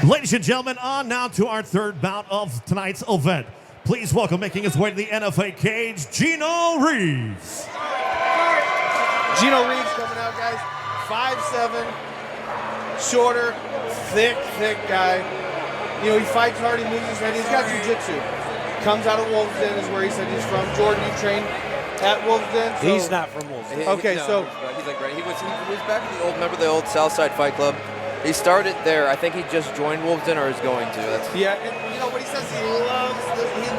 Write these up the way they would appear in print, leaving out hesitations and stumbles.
Ladies and gentlemen, on now to our third bout of tonight's event. Please welcome, making his way to the NFA cage, Gino Reeves. Gino Reeves coming out, guys. 5'7", shorter, thick guy. You know, he fights hard, he moves his head. He's got jiu-jitsu. Comes out of Wolves Den is where he said he's from. Jordan, you trained at Wolves Den? So. He's not from Wolves Den. Okay, so. He's like, right. He was back in the old, remember the old Southside Fight Club? He started there. I think he just joined Wolves Den or is going to. Yeah, and you know what he says? He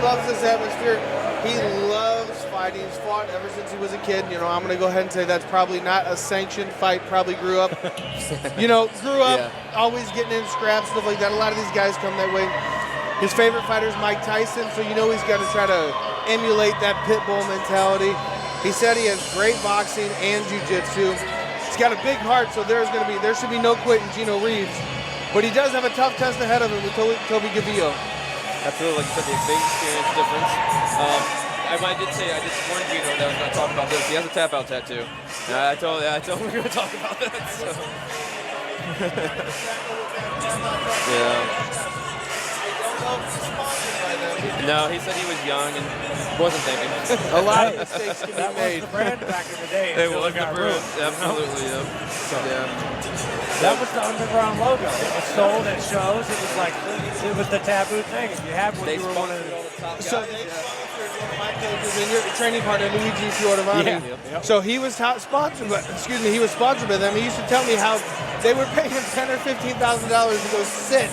loves this atmosphere. He loves fighting. He's fought ever since he was a kid. You know, I'm going to go ahead and say that's probably not a sanctioned fight. Probably grew up, always getting in scraps, stuff like that. A lot of these guys come that way. His favorite fighter is Mike Tyson, so you know he's got to try to emulate that pit bull mentality. He said he has great boxing and jiu-jitsu. He's got a big heart, so there should be no quitting Gino Reeves. But he does have a tough test ahead of him with Toby Gvillo. Absolutely, like you said, the big experience difference. I did say I just warned Gino that I was going to talk about this. He has a tap out tattoo. I told him we were going to talk about that. So. Yeah. No, he said he was young and wasn't thinking. A lot of mistakes can be made. That was the brand back in the day. It was the brand. Absolutely, yeah. So, that was the underground logo. It was sold at shows. It was the taboo thing. If you have one, you were one of the top guys. So they sponsored one of my coaches and your training partner, Luigi Fioravani. Yeah. So he was sponsored by them. He used to tell me how they were paying him $10,000 or $15,000 to go sit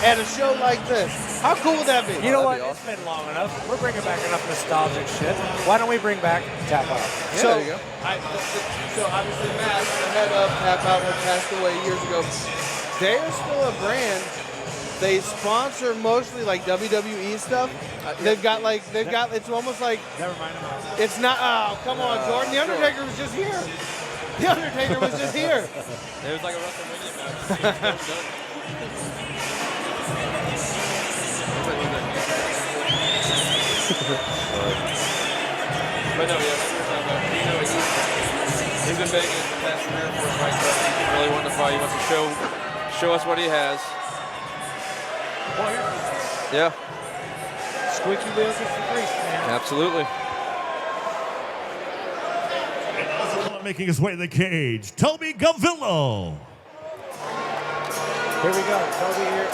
at a show like this. How cool would that be? You know what? It's been long enough. We're bringing back enough nostalgic shit. Why don't we bring back Tap Out? Yeah, there you go. So obviously Matt, the head of Tap Out, had passed away years ago. They're still a brand. They sponsor mostly like WWE stuff. It's almost like. Never mind. It's not. Oh, come on, Jordan. The Undertaker was just here. The Undertaker was just here. It was like a WrestleMania match. But no, he's been begging the past 3 or 4 fights. He really wanted to fight. He wants to show us what he has. Yeah. Squeaky wheels is the grease, man. Absolutely. Making his way to the cage, Toby Gvillo. Here we go. Toby here.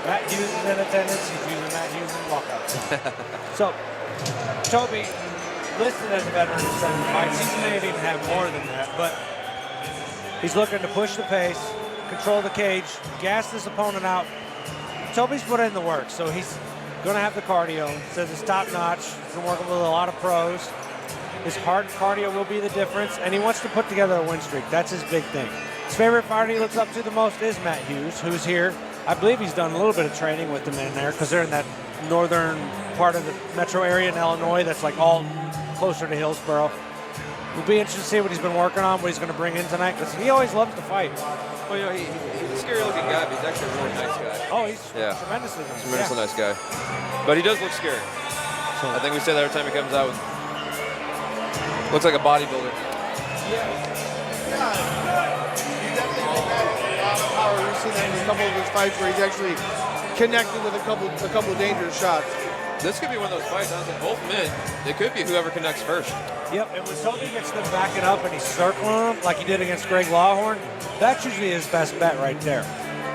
Matt Hughes is in attendance. He's using Matt Hughes in walkout. So, Toby, listed as a veteran of 7 fights. He may even have more than that, but he's looking to push the pace, control the cage, gas this opponent out. Toby's put in the work, so he's going to have the cardio. Says it's top-notch. He's been working with a lot of pros. His hard cardio will be the difference, and he wants to put together a win streak. That's his big thing. His favorite fighter he looks up to the most is Matt Hughes, who's here. I believe he's done a little bit of training with the men there because they're in that northern part of the metro area in Illinois that's like all closer to Hillsboro. We'll be interested to see what he's been working on, what he's going to bring in tonight, because he always loves to fight. Well, you know, he's a scary-looking guy, but he's actually a really nice guy. Oh, he's tremendously nice. Tremendously nice guy. But he does look scary. So I think we say that every time he comes out. Looks like a bodybuilder. Yeah. He definitely has a lot of power. We've seen that in a couple of his fights where he's actually connected with a couple of dangerous shots. This could be one of those fights, honestly. Both men, it could be whoever connects first. Yep, and when Toby gets them backing up and he's circling them like he did against Greg Lawhorn, that's usually his best bet right there.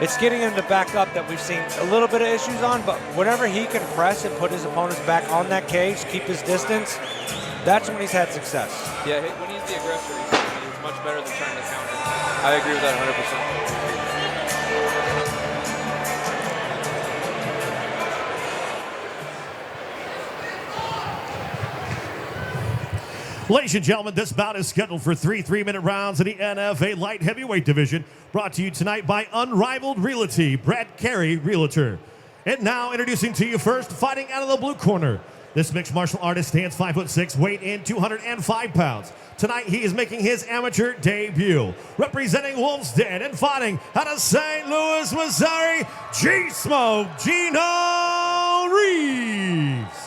It's getting him to back up that we've seen a little bit of issues on, but whenever he can press and put his opponents back on that cage, keep his distance, that's when he's had success. Yeah, when he's the aggressor, he's much better than trying to counter. I agree with that 100%. Ladies and gentlemen, this bout is scheduled for 3 3-minute rounds in the NFA light heavyweight division, brought to you tonight by Unrivaled Realty, Brad Carey Realtor. And now introducing to you first, fighting out of the blue corner. This mixed martial artist stands 5'6", weight in 205 pounds. Tonight he is making his amateur debut. Representing Wolves Den and fighting out of St. Louis, Missouri, Joee Gino Reeves.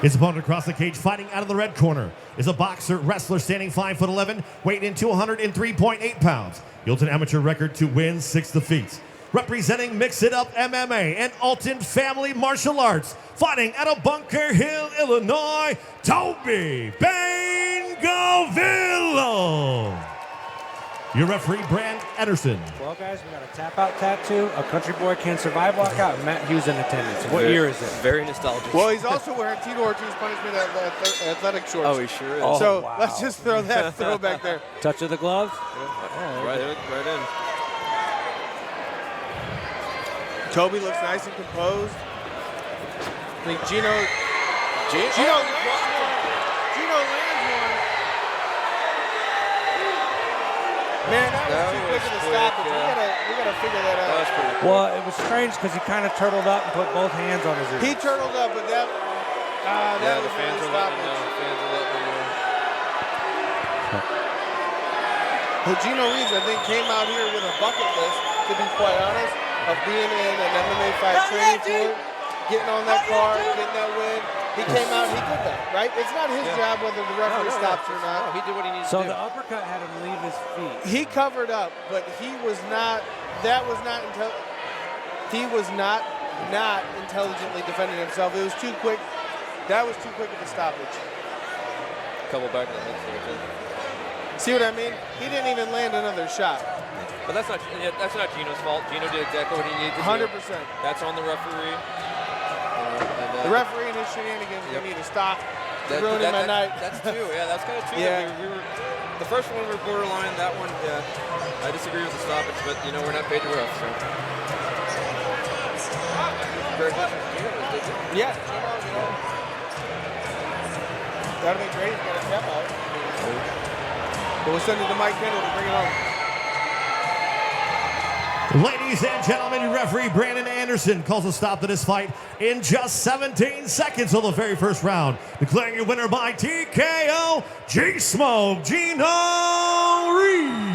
His opponent across the cage fighting out of the red corner is a boxer wrestler standing 5'11", weight in 203.8 pounds. Yields an amateur record to win 6 defeats. Representing Mix It Up MMA and Alton Family Martial Arts, fighting out of Bunker Hill, Illinois, Toby Gvillo. Your referee, Brand Anderson. Well, guys, we got a tap-out tattoo, a country boy can't survive walkout, and Matt Hughes in attendance. What year is it? Very nostalgic. Well, he's also wearing Tito Ortiz punishment athletic shorts. Oh, he sure is. Oh, So wow. let's just throw that throwback there. Touch of the glove? Right in. Toby looks nice and composed. I think Gino lands one. Man, that was too quick of a stoppage. We gotta figure that out. That was pretty cool. Well, it was strange because he kind of turtled up and put both hands on his ears. He turtled up, but that Yeah, was the fans really are letting stoppage. me know. Fans are letting me know. Well, Gino Reeves, I think, came out here with a bucket list, to be quite honest, of being in an MMA fight, training for it, getting on that card, getting that win. He came out, he did that, right? It's not his job whether the referee stops or No, not. he did what he needed So to do. the uppercut had him leave his feet. He covered up, but he was not intelligently defending himself. It was too quick. That was too quick of a stoppage. Couple back to the head there, too. See what I mean? He didn't even land another shot. But that's not Gino's fault. Gino did exactly what he needed to 100%. do. That's on the referee. The referee and his shenanigans, Yep. we need to stop. It's ruining my night. That's two. Yeah, that's kind of two. Yeah. We were, the first one we were borderline. That one, yeah. I disagree with the stoppage, but you know we're not paid to ref. So. Congratulations, Gino. Yeah, Gino, that'll be great. He's got a tap out. But we'll send it to Mike Kendall to bring it home. Ladies and gentlemen, referee Brandon Anderson calls a stop to this fight in just 17 seconds of the very first round. Declaring your winner by TKO, Joee Gino Reeves.